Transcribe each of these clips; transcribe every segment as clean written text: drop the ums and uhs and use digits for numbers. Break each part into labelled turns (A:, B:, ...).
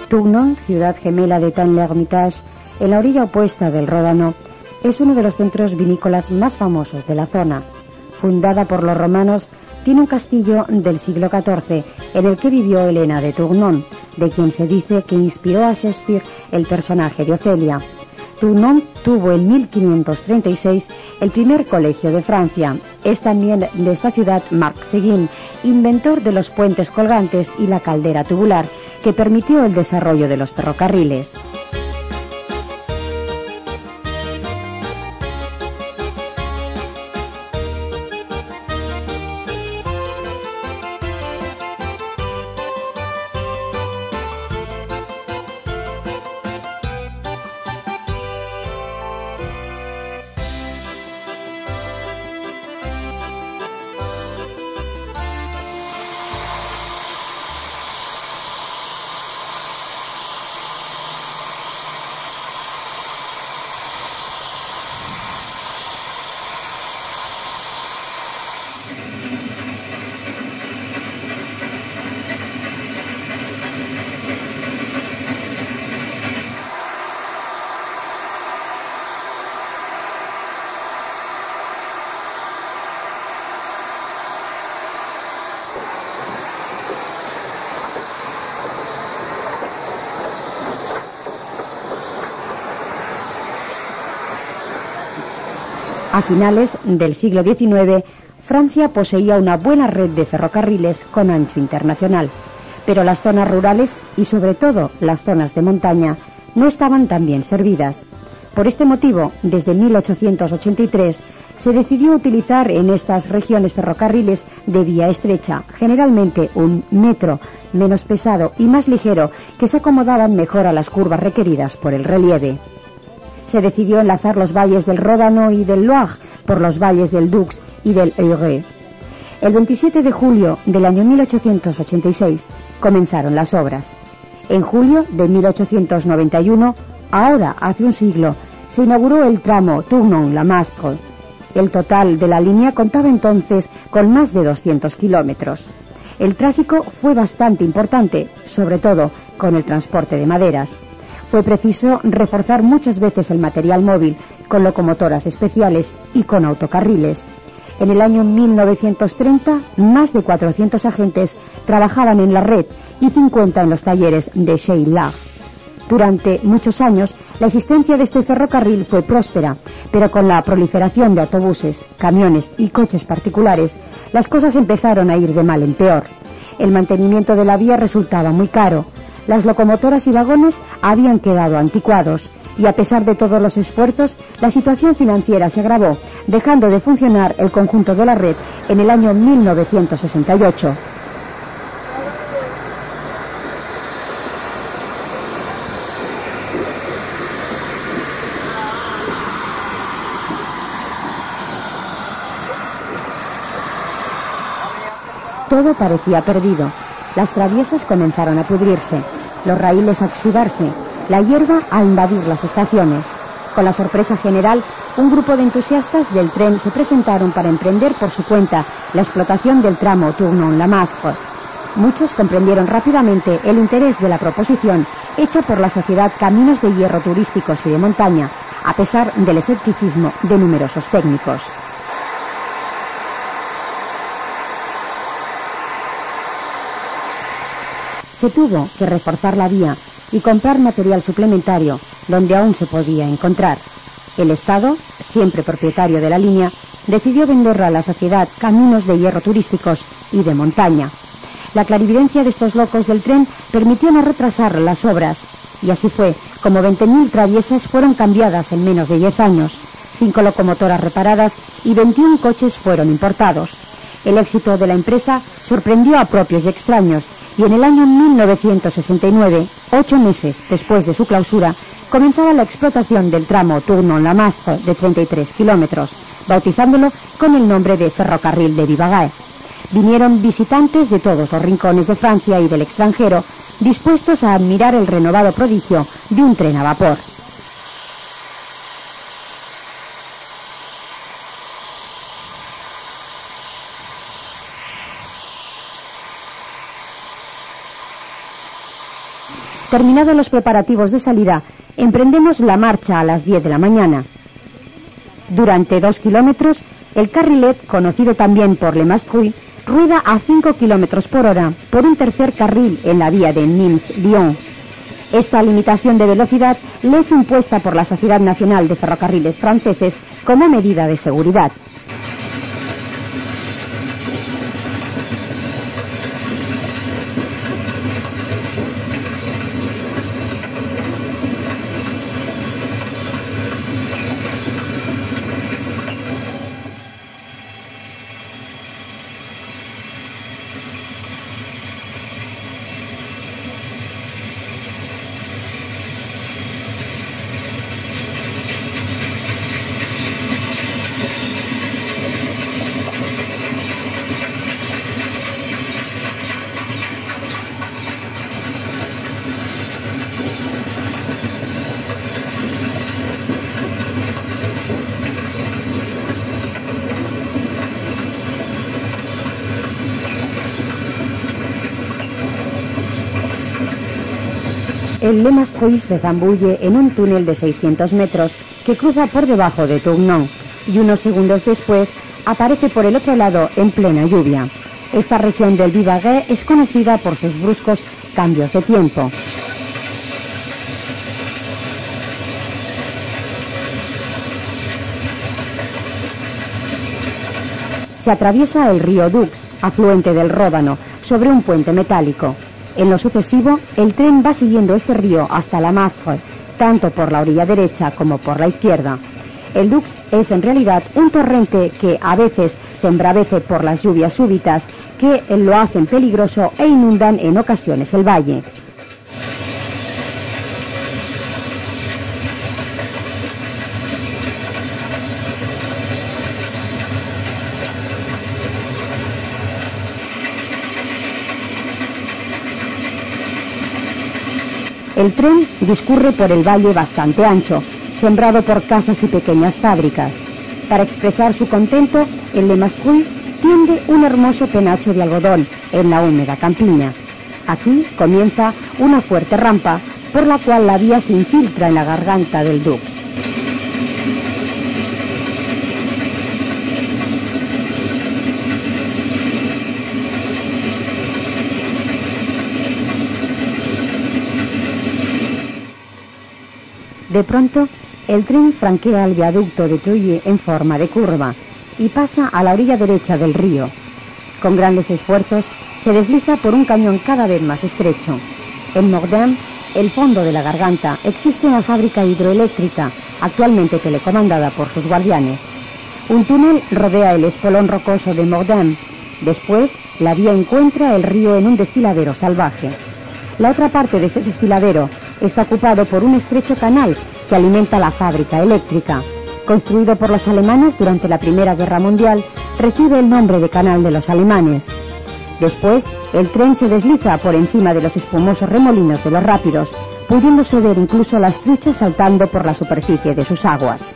A: Tournon, ciudad gemela de Tain-l'Hermitage, en la orilla opuesta del Ródano, es uno de los centros vinícolas más famosos de la zona. Fundada por los romanos, tiene un castillo del siglo XIV en el que vivió Helena de Tournon, de quien se dice que inspiró a Shakespeare el personaje de Ofelia. Tournon tuvo en 1536 el primer colegio de Francia. Es también de esta ciudad Marc Seguin, inventor de los puentes colgantes y la caldera tubular, que permitió el desarrollo de los ferrocarriles. A finales del siglo XIX, Francia poseía una buena red de ferrocarriles con ancho internacional, pero las zonas rurales y sobre todo las zonas de montaña no estaban tan bien servidas. Por este motivo, desde 1883 se decidió utilizar en estas regiones ferrocarriles de vía estrecha, generalmente un metro, menos pesado y más ligero, que se acomodaban mejor a las curvas requeridas por el relieve. Se decidió enlazar los valles del Ródano y del Loire por los valles del Doubs y del Eure. El 27 de julio del año 1886 comenzaron las obras. En julio de 1891, ahora hace un siglo, se inauguró el tramo Tournon-la-Mastre. El total de la línea contaba entonces con más de 200 kilómetros. El tráfico fue bastante importante, sobre todo con el transporte de maderas. Fue preciso reforzar muchas veces el material móvil con locomotoras especiales y con autocarriles. En el año 1930, más de 400 agentes trabajaban en la red y 50 en los talleres de Sheila. Durante muchos años, la existencia de este ferrocarril fue próspera, pero con la proliferación de autobuses, camiones y coches particulares, las cosas empezaron a ir de mal en peor. El mantenimiento de la vía resultaba muy caro. Las locomotoras y vagones habían quedado anticuados y a pesar de todos los esfuerzos, la situación financiera se agravó, dejando de funcionar el conjunto de la red en el año 1968. Todo parecía perdido. Las traviesas comenzaron a pudrirse, los raíles a oxidarse, la hierba a invadir las estaciones. Con la sorpresa general, un grupo de entusiastas del tren se presentaron para emprender por su cuenta la explotación del tramo Tournon-la-Mastre. Muchos comprendieron rápidamente el interés de la proposición hecha por la sociedad Caminos de Hierro Turísticos y de Montaña, a pesar del escepticismo de numerosos técnicos. Se tuvo que reforzar la vía y comprar material suplementario donde aún se podía encontrar. El Estado, siempre propietario de la línea, decidió venderla a la sociedad Caminos de Hierro Turísticos y de Montaña. La clarividencia de estos locos del tren permitió no retrasar las obras, y así fue como 20.000 traviesas fueron cambiadas en menos de 10 años, 5 locomotoras reparadas y 21 coches fueron importados. El éxito de la empresa sorprendió a propios y extraños, y en el año 1969, 8 meses después de su clausura, comenzaba la explotación del tramo Tournon-la-Mastre de 33 kilómetros, bautizándolo con el nombre de Ferrocarril de Vivarais. Vinieron visitantes de todos los rincones de Francia y del extranjero, dispuestos a admirar el renovado prodigio de un tren a vapor. Terminados los preparativos de salida, emprendemos la marcha a las 10 de la mañana. Durante 2 kilómetros, el carrilet, conocido también por Le Mastrui, rueda a 5 kilómetros por hora por un tercer carril en la vía de Nimes-Lyon. Esta limitación de velocidad le es impuesta por la Sociedad Nacional de Ferrocarriles Franceses como medida de seguridad. El Le Mastrui se zambulle en un túnel de 600 metros que cruza por debajo de Tournon y unos segundos después aparece por el otro lado en plena lluvia. Esta región del Vivarais es conocida por sus bruscos cambios de tiempo. Se atraviesa el río Doubs, afluente del Ródano, sobre un puente metálico. En lo sucesivo, el tren va siguiendo este río hasta la Mastre, tanto por la orilla derecha como por la izquierda. El Doubs es en realidad un torrente que a veces se embravece por las lluvias súbitas que lo hacen peligroso e inundan en ocasiones el valle. El tren discurre por el valle bastante ancho, sembrado por casas y pequeñas fábricas. Para expresar su contento, el Le Mastrui tiende un hermoso penacho de algodón en la húmeda campiña. Aquí comienza una fuerte rampa por la cual la vía se infiltra en la garganta del Doubs. De pronto, el tren franquea el viaducto de Trulli en forma de curva y pasa a la orilla derecha del río. Con grandes esfuerzos, se desliza por un cañón cada vez más estrecho. En Mordain, el fondo de la garganta, existe una fábrica hidroeléctrica, actualmente telecomandada por sus guardianes. Un túnel rodea el espolón rocoso de Mordain. Después, la vía encuentra el río en un desfiladero salvaje. La otra parte de este desfiladero está ocupado por un estrecho canal que alimenta la fábrica eléctrica. Construido por los alemanes durante la Primera Guerra Mundial, recibe el nombre de Canal de los Alemanes. Después, el tren se desliza por encima de los espumosos remolinos de los rápidos, pudiéndose ver incluso las truchas saltando por la superficie de sus aguas.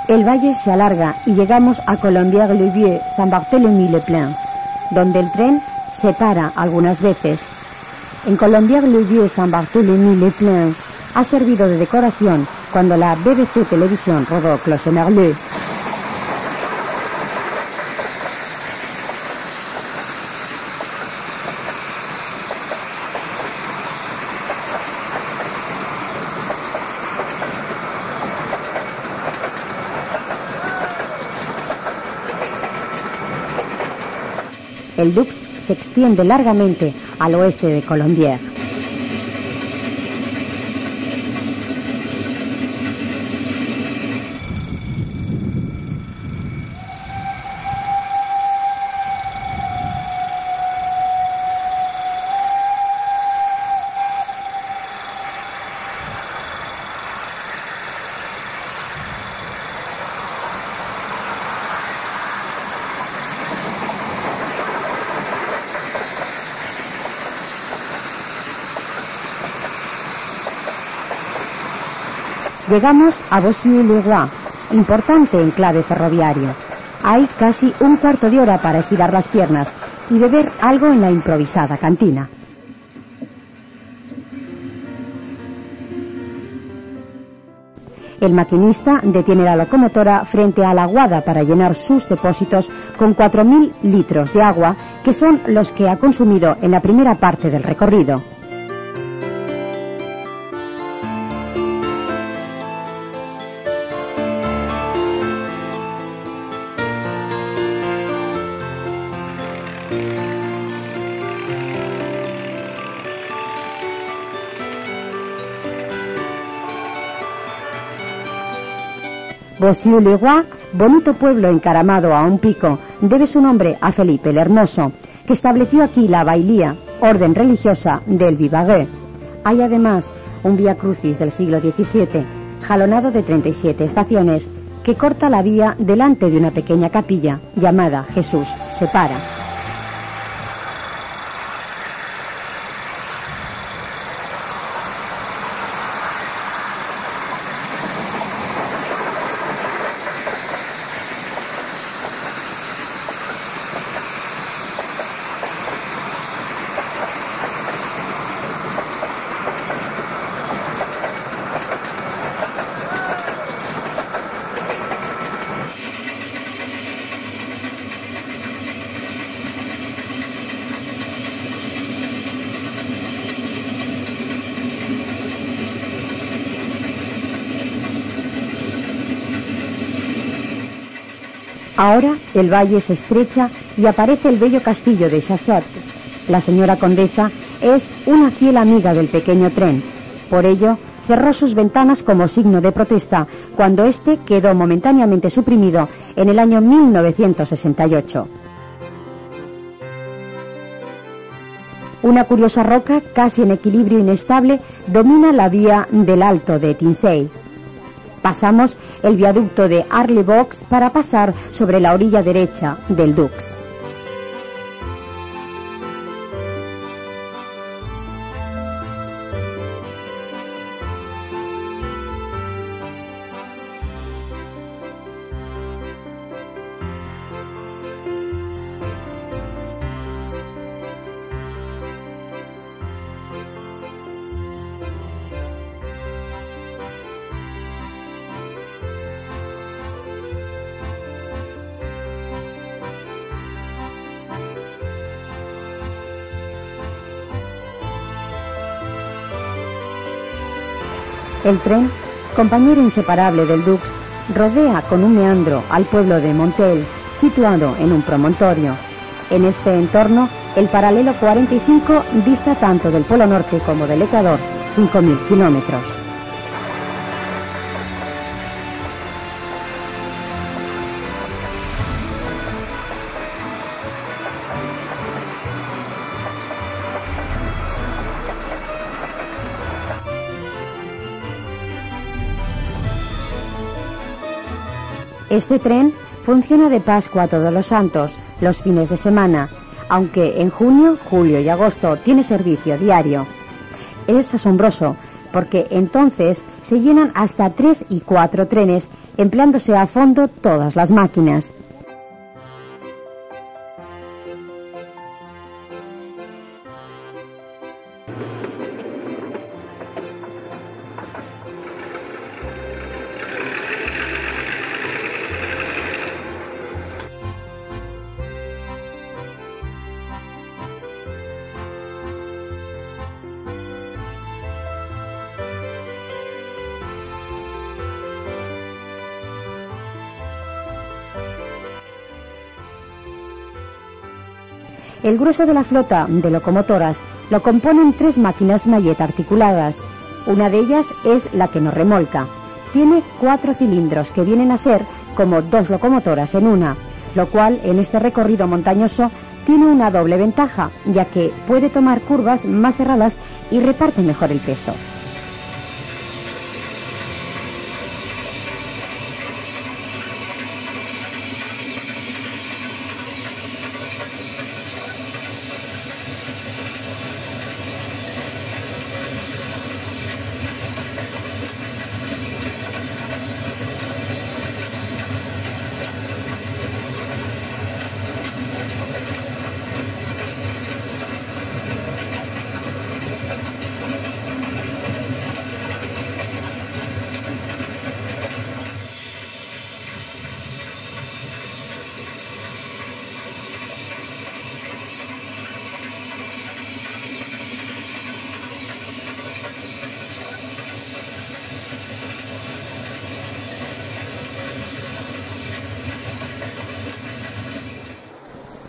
A: El valle se alarga y llegamos a Colombières-le-Vieux, Saint-Barthélemy-le-Plain, donde el tren se para algunas veces. En Colombières-le-Vieux, Saint-Barthélemy-le-Plain ha servido de decoración cuando la BBC Televisión rodó Cloche-Merleux. el Dux se extiende largamente al oeste de Colombières. Llegamos a Bossy-le-Roi, importante enclave ferroviario. Hay casi un cuarto de hora para estirar las piernas y beber algo en la improvisada cantina. El maquinista detiene la locomotora frente a la Guada para llenar sus depósitos con 4.000 litros de agua, que son los que ha consumido en la primera parte del recorrido. Bossy-le-Roi, bonito pueblo encaramado a un pico, debe su nombre a Felipe el Hermoso, que estableció aquí la bailía, orden religiosa del Vivarais. Hay además un vía crucis del siglo XVII, jalonado de 37 estaciones, que corta la vía delante de una pequeña capilla llamada Jesús Separa. Ahora el valle se estrecha y aparece el bello castillo de Chassot. La señora condesa es una fiel amiga del pequeño tren. Por ello, cerró sus ventanas como signo de protesta cuando éste quedó momentáneamente suprimido en el año 1968. Una curiosa roca, casi en equilibrio inestable, domina la vía del Alto de Tinsey. Pasamos el viaducto de Arlebox para pasar sobre la orilla derecha del Dux. El tren, compañero inseparable del Dux, rodea con un meandro al pueblo de Montel, situado en un promontorio. En este entorno, el paralelo 45 dista tanto del Polo Norte como del Ecuador, 5.000 kilómetros. Este tren funciona de Pascua a Todos los Santos, los fines de semana, aunque en junio, julio y agosto tiene servicio diario. Es asombroso porque entonces se llenan hasta 3 y 4 trenes, empleándose a fondo todas las máquinas. El grueso de la flota de locomotoras lo componen 3 máquinas Mallet articuladas. Una de ellas es la que nos remolca. Tiene 4 cilindros que vienen a ser como 2 locomotoras en una, lo cual en este recorrido montañoso tiene una doble ventaja, ya que puede tomar curvas más cerradas y reparte mejor el peso.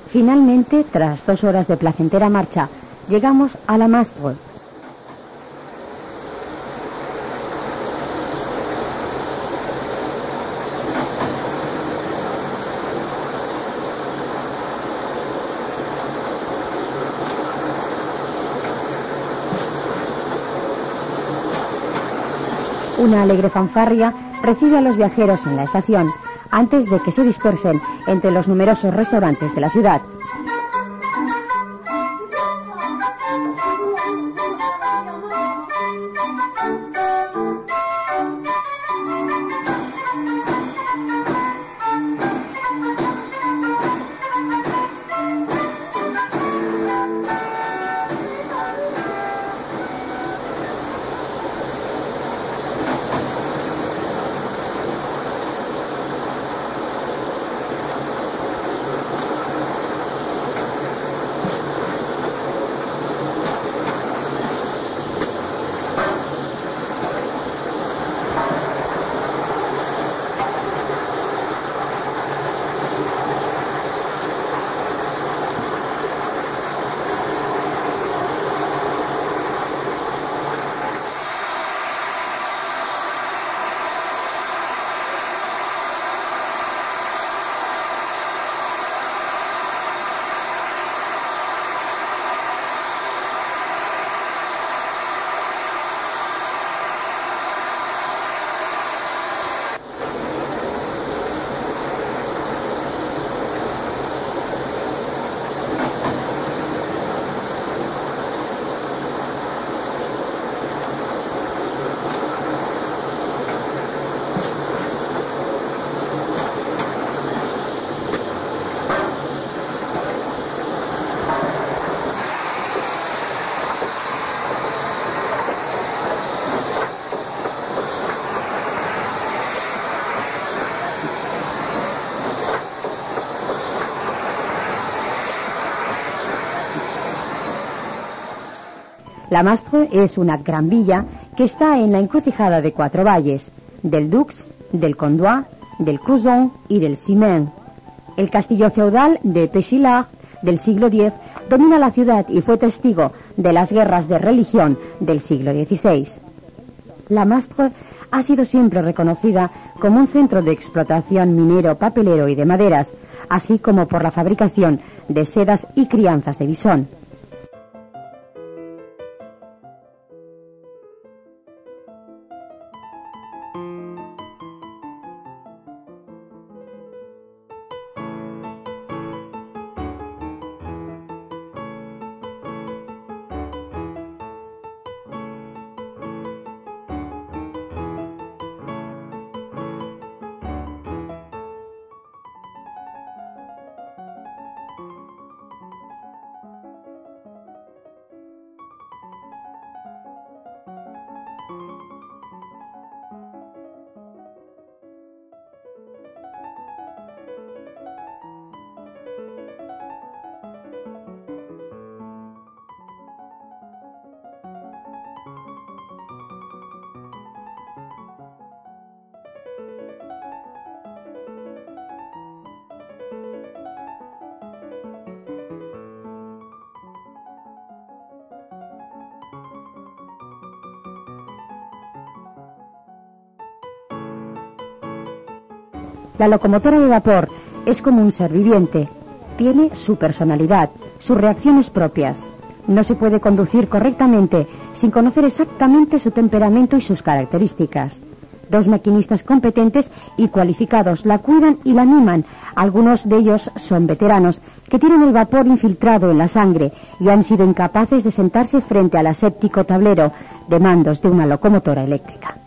A: Finalmente, tras 2 horas de placentera marcha, llegamos a La Mastre. Una alegre fanfarria recibe a los viajeros en la estación, antes de que se dispersen entre los numerosos restaurantes de la ciudad. La Mastre es una gran villa que está en la encrucijada de 4 valles, del Dux, del Condois, del Cruzon y del Cimen. El castillo feudal de Péchillard del siglo X domina la ciudad y fue testigo de las guerras de religión del siglo XVI. La Mastre ha sido siempre reconocida como un centro de explotación minero, papelero y de maderas, así como por la fabricación de sedas y crianzas de bisón. La locomotora de vapor es como un ser viviente. Tiene su personalidad, sus reacciones propias. No se puede conducir correctamente sin conocer exactamente su temperamento y sus características. 2 maquinistas competentes y cualificados la cuidan y la miman. Algunos de ellos son veteranos que tienen el vapor infiltrado en la sangre y han sido incapaces de sentarse frente al aséptico tablero de mandos de una locomotora eléctrica.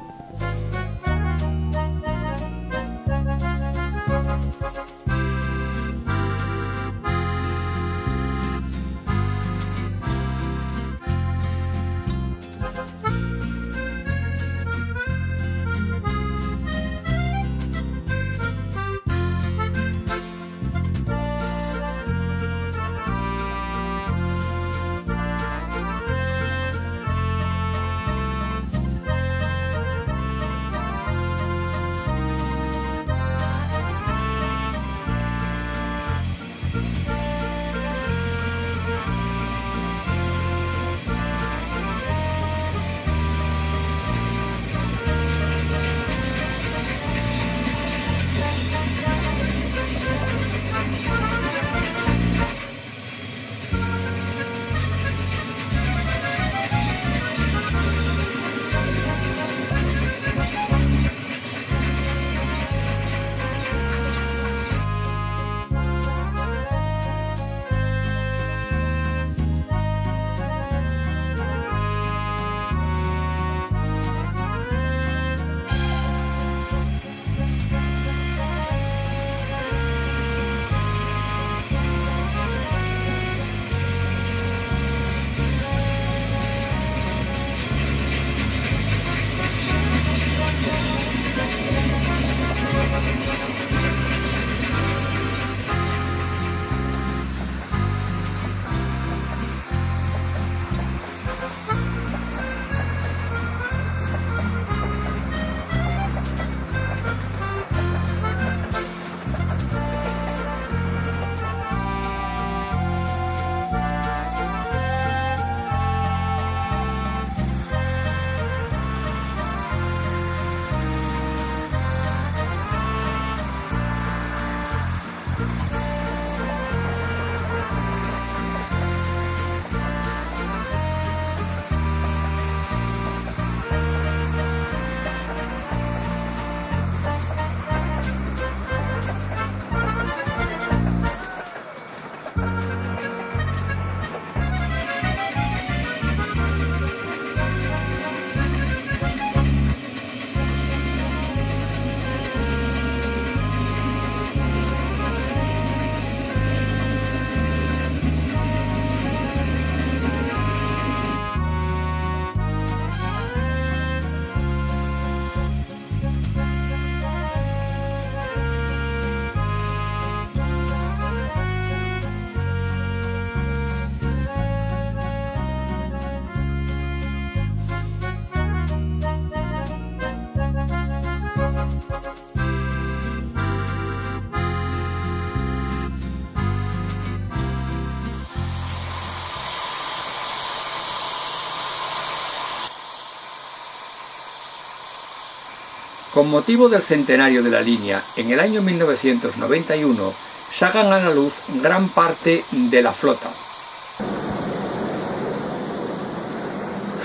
B: Con motivo del centenario de la línea, en el año 1991 sacan a la luz gran parte de la flota.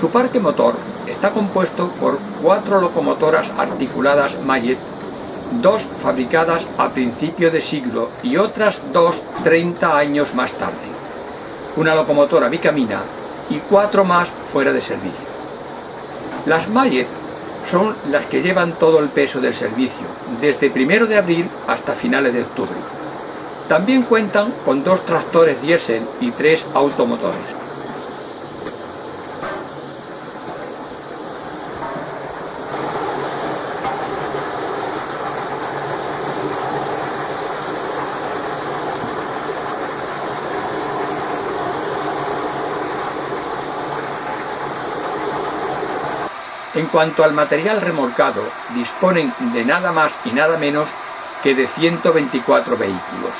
B: Su parque motor está compuesto por 4 locomotoras articuladas Mallet, 2 fabricadas a principio de siglo y otras 2 30 años más tarde, una locomotora bicamina y 4 más fuera de servicio. Las Mallet son las que llevan todo el peso del servicio, desde 1 de abril hasta finales de octubre. También cuentan con 2 tractores diésel y 3 automotores. En cuanto al material remolcado, disponen de nada más y nada menos que de 124 vehículos.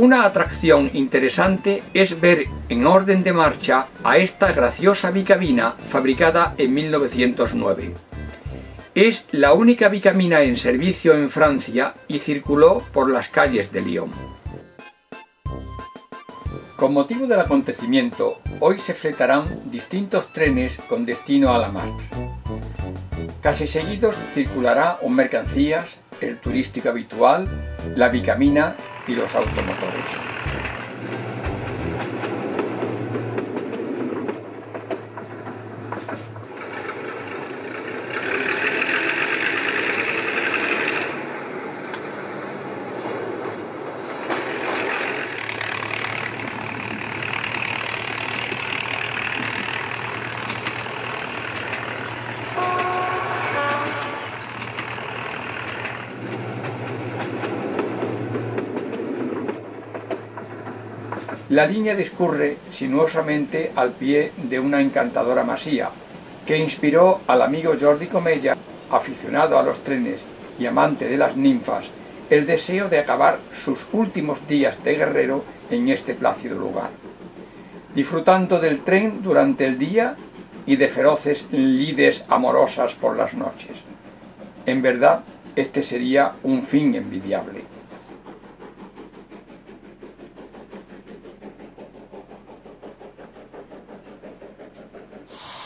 B: Una atracción interesante es ver en orden de marcha a esta graciosa bicabina fabricada en 1909. Es la única bicamina en servicio en Francia y circuló por las calles de Lyon. Con motivo del acontecimiento, hoy se fletarán distintos trenes con destino a Lamastre. Casi seguidos circulará un mercancías, el turístico habitual, la bicamina y los automotores. La línea discurre sinuosamente al pie de una encantadora masía, que inspiró al amigo Jordi Comella, aficionado a los trenes y amante de las ninfas, el deseo de acabar sus últimos días de guerrero en este plácido lugar, disfrutando del tren durante el día y de feroces lides amorosas por las noches. En verdad, este sería un fin envidiable.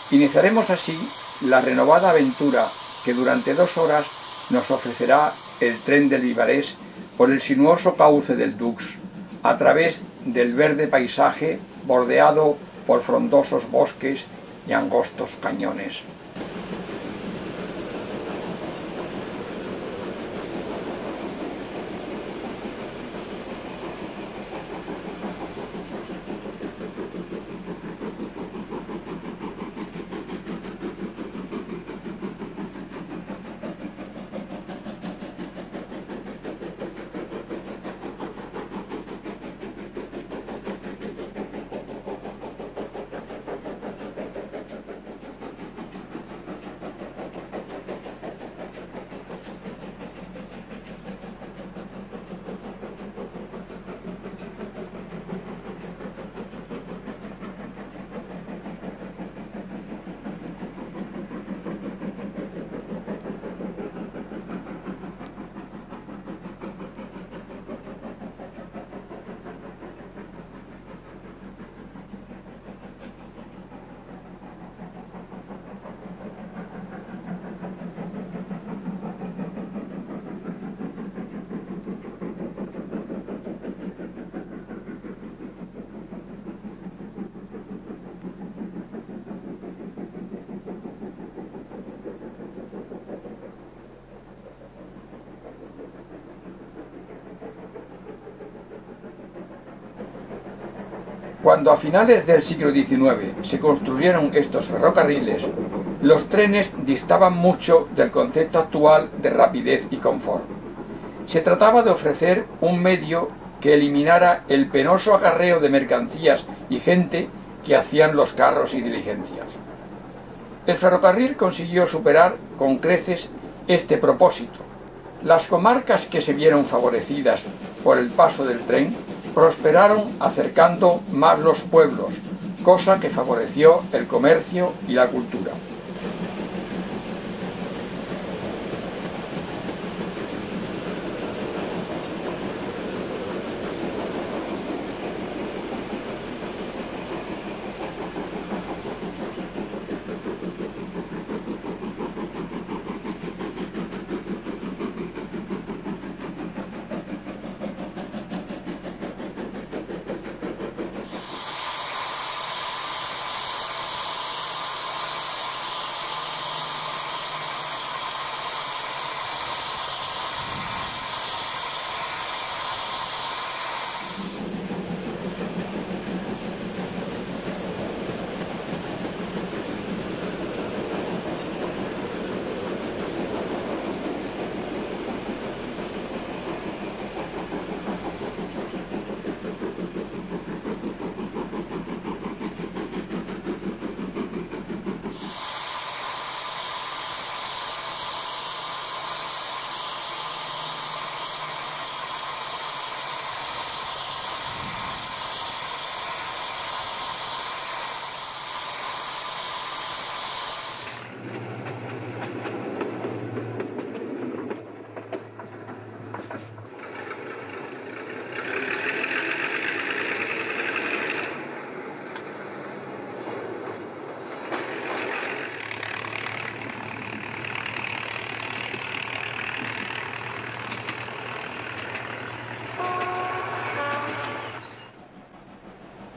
B: Iniciaremos así la renovada aventura que durante 2 horas nos ofrecerá el tren del Vivarés por el sinuoso cauce del Doubs, a través del verde paisaje bordeado por frondosos bosques y angostos cañones. Cuando a finales del siglo XIX se construyeron estos ferrocarriles, los trenes distaban mucho del concepto actual de rapidez y confort. Se trataba de ofrecer un medio que eliminara el penoso acarreo de mercancías y gente que hacían los carros y diligencias. El ferrocarril consiguió superar con creces este propósito. Las comarcas que se vieron favorecidas por el paso del tren prosperaron acercando más los pueblos, cosa que favoreció el comercio y la cultura.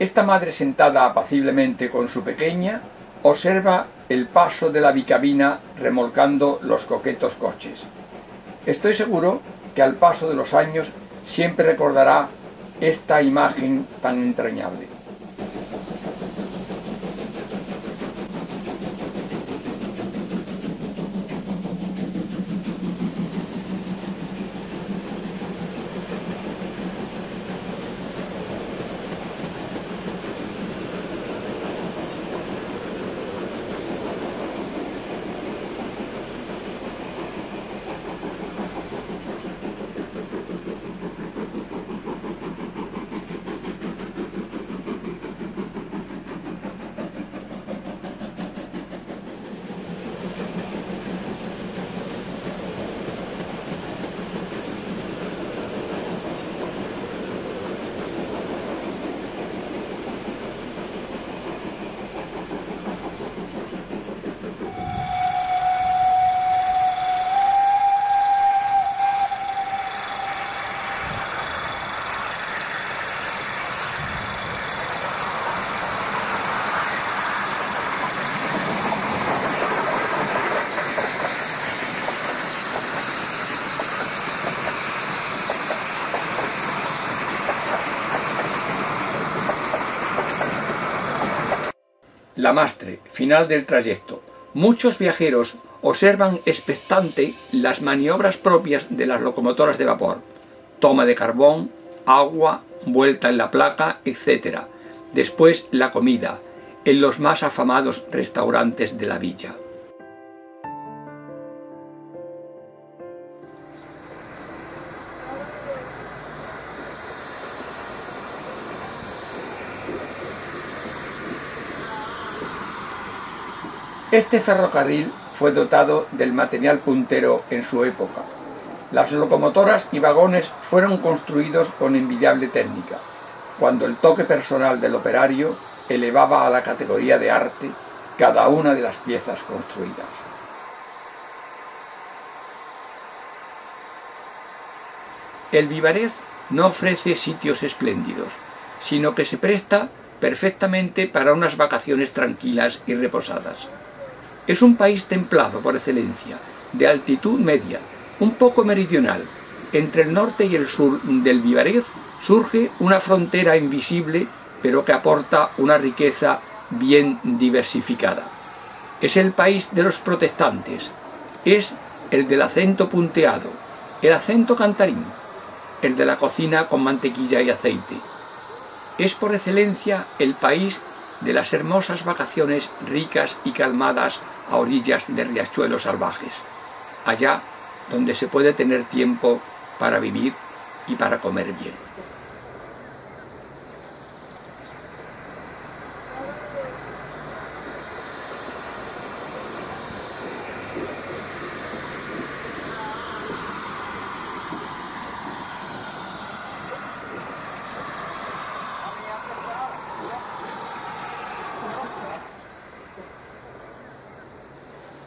B: Esta madre, sentada apaciblemente con su pequeña, observa el paso de la bicabina remolcando los coquetos coches. Estoy seguro que al paso de los años siempre recordará esta imagen tan entrañable. La Mastre, final del trayecto. Muchos viajeros observan expectante las maniobras propias de las locomotoras de vapor. Toma de carbón, agua, vuelta en la placa, etc. Después la comida, en los más afamados restaurantes de la villa. Este ferrocarril fue dotado del material puntero en su época. Las locomotoras y vagones fueron construidos con envidiable técnica, cuando el toque personal del operario elevaba a la categoría de arte cada una de las piezas construidas. El Vivarés no ofrece sitios espléndidos, sino que se presta perfectamente para unas vacaciones tranquilas y reposadas. Es un país templado por excelencia, de altitud media, un poco meridional. Entre el norte y el sur del Vivarés surge una frontera invisible, pero que aporta una riqueza bien diversificada. Es el país de los protestantes, es el del acento punteado, el acento cantarín, el de la cocina con mantequilla y aceite. Es por excelencia el país de las hermosas vacaciones ricas y calmadas a orillas de riachuelos salvajes, allá donde se puede tener tiempo para vivir y para comer bien.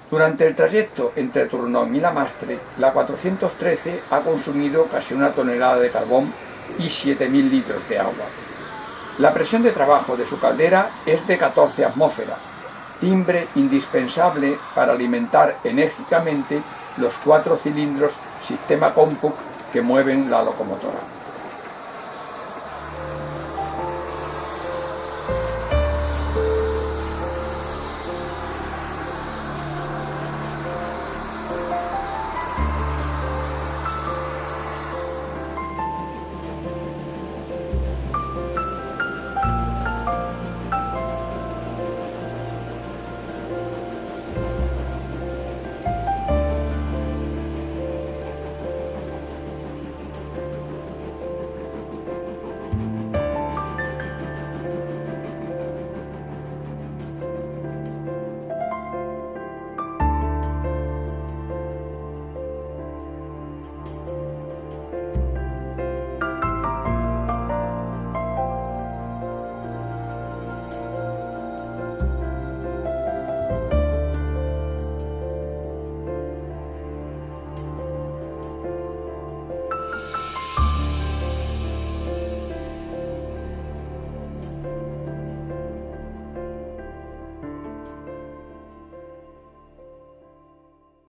B: Durante el trayecto entre Tournon y La Mastre, la 413 ha consumido casi 1 tonelada de carbón y 7.000 litros de agua. La presión de trabajo de su caldera es de 14 atmósferas, timbre indispensable para alimentar enérgicamente los 4 cilindros sistema Compuk que mueven la locomotora.